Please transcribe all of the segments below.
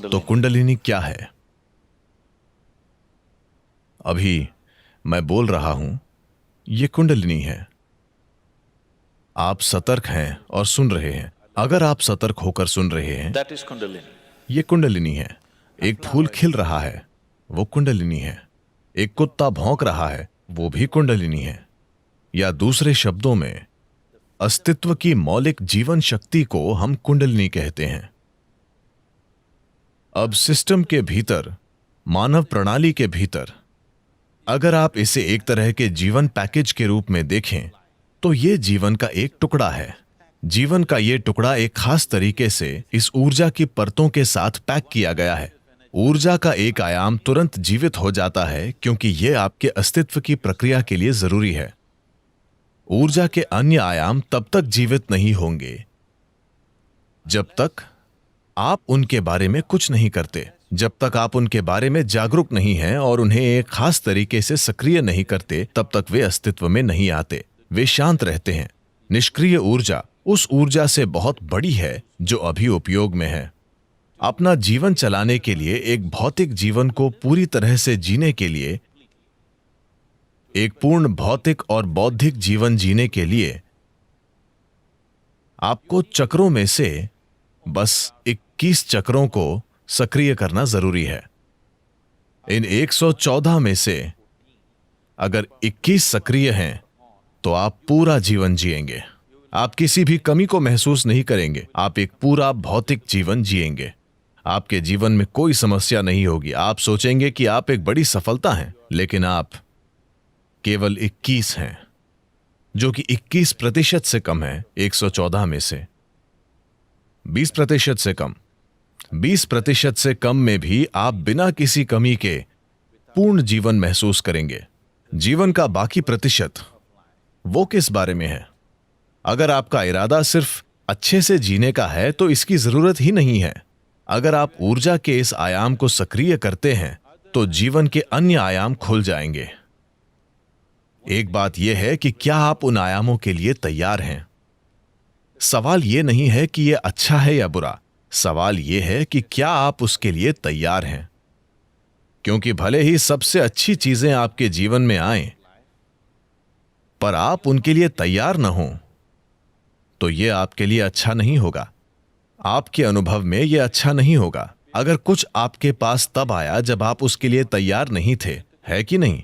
तो कुंडलिनी क्या है? अभी मैं बोल रहा हूं, ये कुंडलिनी है। आप सतर्क हैं और सुन रहे हैं। अगर आप सतर्क होकर सुन रहे हैं, ये कुंडलिनी है। एक फूल खिल रहा है, वो कुंडलिनी है। एक कुत्ता भौंक रहा है, वो भी कुंडलिनी है। या दूसरे शब्दों में, अस्तित्व की मौलिक जीवन शक्ति को हम कुंडलिनी कहते हैं। अब सिस्टम के भीतर, मानव प्रणाली के भीतर, अगर आप इसे एक तरह के जीवन पैकेज के रूप में देखें, तो यह जीवन का एक टुकड़ा है। जीवन का यह टुकड़ा एक खास तरीके से इस ऊर्जा की परतों के साथ पैक किया गया है। ऊर्जा का एक आयाम तुरंत जीवित हो जाता है क्योंकि यह आपके अस्तित्व की प्रक्रिया के लिए जरूरी है। ऊर्जा के अन्य आयाम तब तक जीवित नहीं होंगे जब तक आप उनके बारे में कुछ नहीं करते, जब तक आप उनके बारे में जागरूक नहीं हैं और उन्हें एक खास तरीके से सक्रिय नहीं करते, तब तक वे अस्तित्व में नहीं आते। वे शांत रहते हैं। निष्क्रिय ऊर्जा उस ऊर्जा से बहुत बड़ी है जो अभी उपयोग में है। अपना जीवन चलाने के लिए, एक भौतिक जीवन को पूरी तरह से जीने के लिए, एक पूर्ण भौतिक और बौद्धिक जीवन जीने के लिए, आपको चक्रों में से बस 21 चक्रों को सक्रिय करना जरूरी है। इन 114 में से अगर 21 सक्रिय हैं, तो आप पूरा जीवन जिएंगे। आप किसी भी कमी को महसूस नहीं करेंगे। आप एक पूरा भौतिक जीवन जिएंगे। आपके जीवन में कोई समस्या नहीं होगी। आप सोचेंगे कि आप एक बड़ी सफलता हैं, लेकिन आप केवल 21 हैं, जो कि 21% से कम है 114 में से। 20% से कम। 20% से कम में भी आप बिना किसी कमी के पूर्ण जीवन महसूस करेंगे। जीवन का बाकी प्रतिशत, वो किस बारे में है? अगर आपका इरादा सिर्फ अच्छे से जीने का है, तो इसकी जरूरत ही नहीं है। अगर आप ऊर्जा के इस आयाम को सक्रिय करते हैं, तो जीवन के अन्य आयाम खुल जाएंगे। एक बात यह है कि क्या आप उन आयामों के लिए तैयार हैं? सवाल यह नहीं है कि यह अच्छा है या बुरा। सवाल यह है कि क्या आप उसके लिए तैयार हैं? क्योंकि भले ही सबसे अच्छी चीजें आपके जीवन में आएं, पर आप उनके लिए तैयार न हों, तो यह आपके लिए अच्छा नहीं होगा। आपके अनुभव में यह अच्छा नहीं होगा। अगर कुछ आपके पास तब आया जब आप उसके लिए तैयार नहीं थे, है कि नहीं?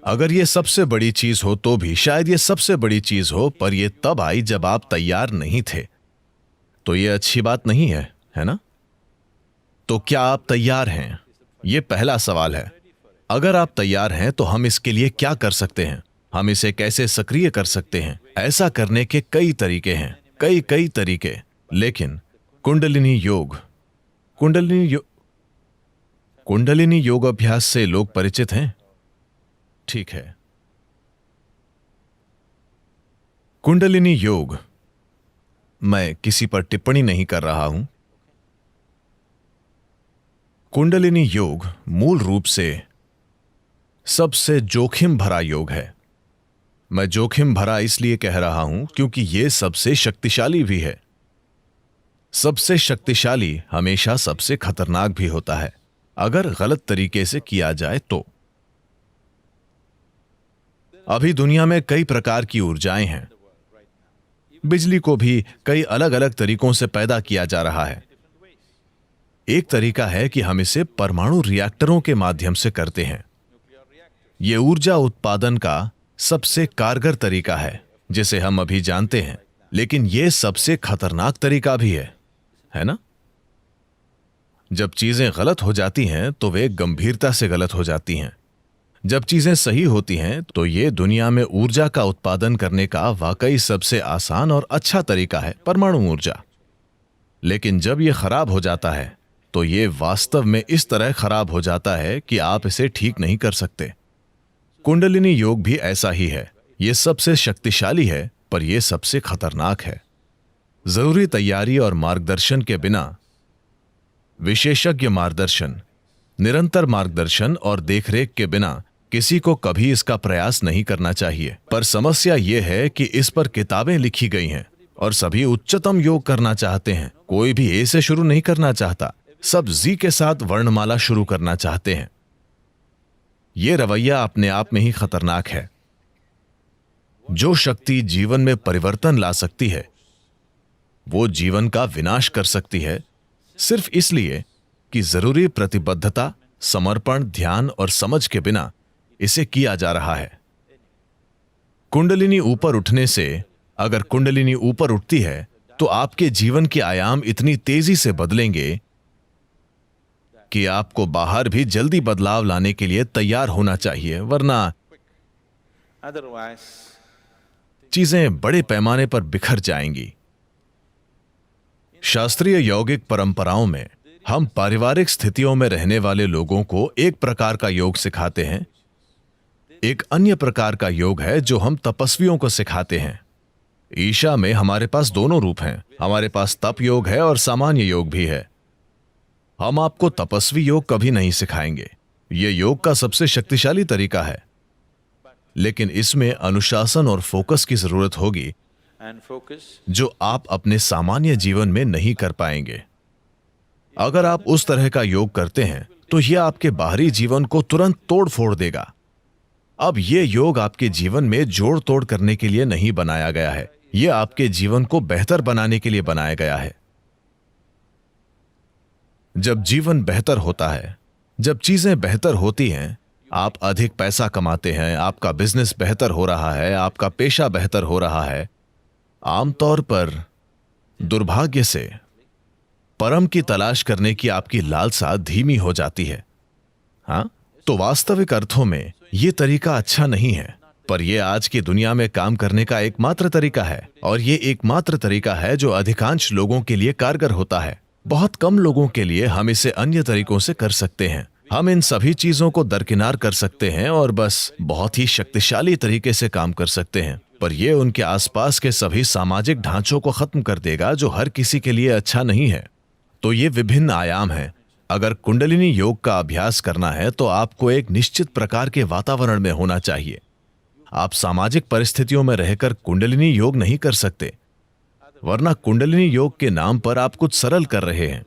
अगर यह सबसे बड़ी चीज हो तो भी, शायद यह सबसे बड़ी चीज हो, पर यह तब आई जब आप तैयार नहीं थे, तो यह अच्छी बात नहीं है, है ना? तो क्या आप तैयार हैं? यह पहला सवाल है। अगर आप तैयार हैं, तो हम इसके लिए क्या कर सकते हैं? हम इसे कैसे सक्रिय कर सकते हैं? ऐसा करने के कई तरीके हैं, कई तरीके। लेकिन कुंडलिनी योग, कुंडलिनी योग अभ्यास से लोग परिचित हैं? ठीक है। कुंडलिनी योग, मैं किसी पर टिप्पणी नहीं कर रहा हूं। कुंडलिनी योग मूल रूप से सबसे जोखिम भरा योग है। मैं जोखिम भरा इसलिए कह रहा हूं क्योंकि यह सबसे शक्तिशाली भी है। सबसे शक्तिशाली हमेशा सबसे खतरनाक भी होता है, अगर गलत तरीके से किया जाए तो। अभी दुनिया में कई प्रकार की ऊर्जाएं हैं। बिजली को भी कई अलग अलग तरीकों से पैदा किया जा रहा है। एक तरीका है कि हम इसे परमाणु रिएक्टरों के माध्यम से करते हैं। यह ऊर्जा उत्पादन का सबसे कारगर तरीका है जिसे हम अभी जानते हैं, लेकिन यह सबसे खतरनाक तरीका भी है ना? जब चीजें गलत हो जाती हैं तो वे गंभीरता से गलत हो जाती हैं। जब चीजें सही होती हैं तो यह दुनिया में ऊर्जा का उत्पादन करने का वाकई सबसे आसान और अच्छा तरीका है, परमाणु ऊर्जा। लेकिन जब यह खराब हो जाता है तो यह वास्तव में इस तरह खराब हो जाता है कि आप इसे ठीक नहीं कर सकते। कुंडलिनी योग भी ऐसा ही है। यह सबसे शक्तिशाली है, पर यह सबसे खतरनाक है। जरूरी तैयारी और मार्गदर्शन के बिना, विशेषज्ञ मार्गदर्शन, निरंतर मार्गदर्शन और देखरेख के बिना किसी को कभी इसका प्रयास नहीं करना चाहिए। पर समस्या यह है कि इस पर किताबें लिखी गई हैं और सभी उच्चतम योग करना चाहते हैं। कोई भी ए से शुरू नहीं करना चाहता। सब जी के साथ वर्णमाला शुरू करना चाहते हैं। यह रवैया अपने आप में ही खतरनाक है। जो शक्ति जीवन में परिवर्तन ला सकती है वो जीवन का विनाश कर सकती है, सिर्फ इसलिए कि जरूरी प्रतिबद्धता, समर्पण, ध्यान और समझ के बिना इसे किया जा रहा है। कुंडलिनी ऊपर उठने से, अगर कुंडलिनी ऊपर उठती है तो आपके जीवन के आयाम इतनी तेजी से बदलेंगे कि आपको बाहर भी जल्दी बदलाव लाने के लिए तैयार होना चाहिए, वरना Otherwise, चीजें बड़े पैमाने पर बिखर जाएंगी। शास्त्रीय यौगिक परंपराओं में हम पारिवारिक स्थितियों में रहने वाले लोगों को एक प्रकार का योग सिखाते हैं। एक अन्य प्रकार का योग है जो हम तपस्वियों को सिखाते हैं। ईशा में हमारे पास दोनों रूप हैं। हमारे पास तप योग है और सामान्य योग भी है। हम आपको तपस्वी योग कभी नहीं सिखाएंगे। यह योग का सबसे शक्तिशाली तरीका है, लेकिन इसमें अनुशासन और फोकस की जरूरत होगी and focus. जो आप अपने सामान्य जीवन में नहीं कर पाएंगे। अगर आप उस तरह का योग करते हैं तो यह आपके बाहरी जीवन को तुरंत तोड़ फोड़ देगा। अब यह योग आपके जीवन में जोड़ तोड़ करने के लिए नहीं बनाया गया है, यह आपके जीवन को बेहतर बनाने के लिए बनाया गया है। जब जीवन बेहतर होता है, जब चीजें बेहतर होती हैं, आप अधिक पैसा कमाते हैं, आपका बिजनेस बेहतर हो रहा है, आपका पेशा बेहतर हो रहा है, आमतौर पर दुर्भाग्य से परम की तलाश करने की आपकी लालसा धीमी हो जाती है। हाँ, तो वास्तविक अर्थों में यह तरीका अच्छा नहीं है, पर यह आज की दुनिया में काम करने का एकमात्र तरीका है, और यह एकमात्र तरीका है जो अधिकांश लोगों के लिए कारगर होता है। बहुत कम लोगों के लिए हम इसे अन्य तरीकों से कर सकते हैं। हम इन सभी चीजों को दरकिनार कर सकते हैं और बस बहुत ही शक्तिशाली तरीके से काम कर सकते हैं, पर यह उनके आसपास के सभी सामाजिक ढांचों को खत्म कर देगा जो हर किसी के लिए अच्छा नहीं है। तो ये विभिन्न आयाम हैं। अगर कुंडलिनी योग का अभ्यास करना है तो आपको एक निश्चित प्रकार के वातावरण में होना चाहिए। आप सामाजिक परिस्थितियों में रहकर कुंडलिनी योग नहीं कर सकते, वरना कुंडलिनी योग के नाम पर आप कुछ सरल कर रहे हैं,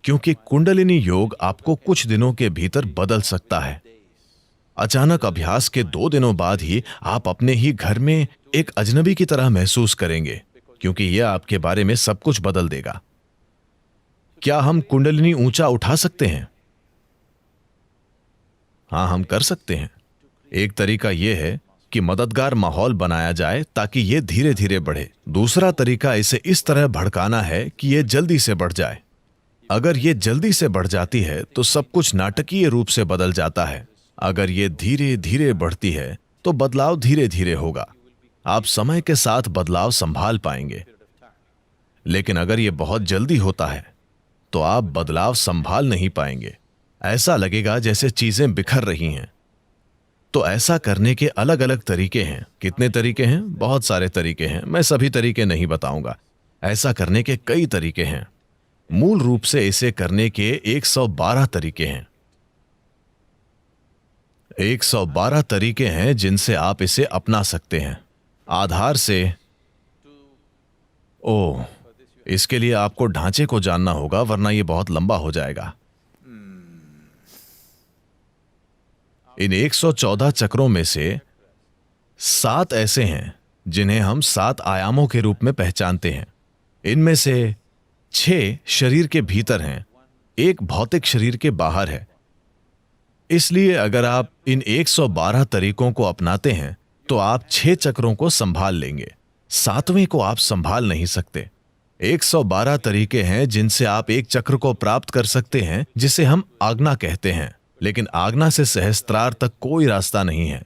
क्योंकि कुंडलिनी योग आपको कुछ दिनों के भीतर बदल सकता है। अचानक अभ्यास के 2 दिनों बाद ही आप अपने ही घर में एक अजनबी की तरह महसूस करेंगे, क्योंकि यह आपके बारे में सब कुछ बदल देगा। क्या हम कुंडलिनी ऊंचा उठा सकते हैं? हां, हम कर सकते हैं। एक तरीका यह है कि मददगार माहौल बनाया जाए ताकि यह धीरे धीरे बढ़े। दूसरा तरीका इसे इस तरह भड़काना है कि यह जल्दी से बढ़ जाए। अगर यह जल्दी से बढ़ जाती है तो सब कुछ नाटकीय रूप से बदल जाता है। अगर यह धीरे धीरे बढ़ती है तो बदलाव धीरे धीरे होगा। आप समय के साथ बदलाव संभाल पाएंगे। लेकिन अगर यह बहुत जल्दी होता है तो आप बदलाव संभाल नहीं पाएंगे। ऐसा लगेगा जैसे चीजें बिखर रही हैं। तो ऐसा करने के अलग अलग तरीके हैं। कितने तरीके हैं? बहुत सारे तरीके हैं। मैं सभी तरीके नहीं बताऊंगा। ऐसा करने के कई तरीके हैं। मूल रूप से इसे करने के 112 तरीके हैं। 112 तरीके हैं जिनसे आप इसे अपना सकते हैं। आधार से इसके लिए आपको ढांचे को जानना होगा, वरना यह बहुत लंबा हो जाएगा। इन 114 चक्रों में से 7 ऐसे हैं जिन्हें हम 7 आयामों के रूप में पहचानते हैं। इनमें से 6 शरीर के भीतर हैं, एक भौतिक शरीर के बाहर है। इसलिए अगर आप इन 112 तरीकों को अपनाते हैं तो आप 6 चक्रों को संभाल लेंगे, 7वें को आप संभाल नहीं सकते। 112 तरीके हैं जिनसे आप एक चक्र को प्राप्त कर सकते हैं जिसे हम आज्ञा कहते हैं, लेकिन आज्ञा से सहस्त्रार तक कोई रास्ता नहीं है।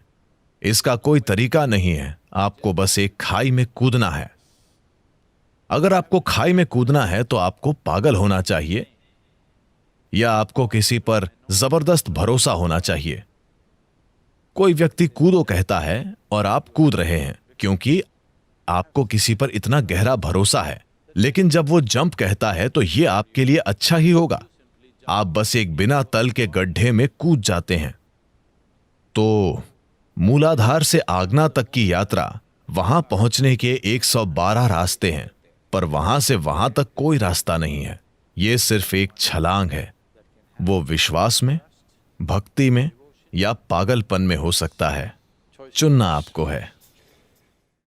इसका कोई तरीका नहीं है। आपको बस एक खाई में कूदना है। अगर आपको खाई में कूदना है तो आपको पागल होना चाहिए या आपको किसी पर जबरदस्त भरोसा होना चाहिए। कोई व्यक्ति कूदो कहता है और आप कूद रहे हैं क्योंकि आपको किसी पर इतना गहरा भरोसा है, लेकिन जब वो जंप कहता है तो यह आपके लिए अच्छा ही होगा। आप बस एक बिना तल के गड्ढे में कूद जाते हैं। तो मूलाधार से आज्ञा तक की यात्रा, वहां पहुंचने के 112 रास्ते हैं, पर वहां से वहां तक कोई रास्ता नहीं है। ये सिर्फ एक छलांग है। वो विश्वास में, भक्ति में या पागलपन में हो सकता है। चुनना आपको है।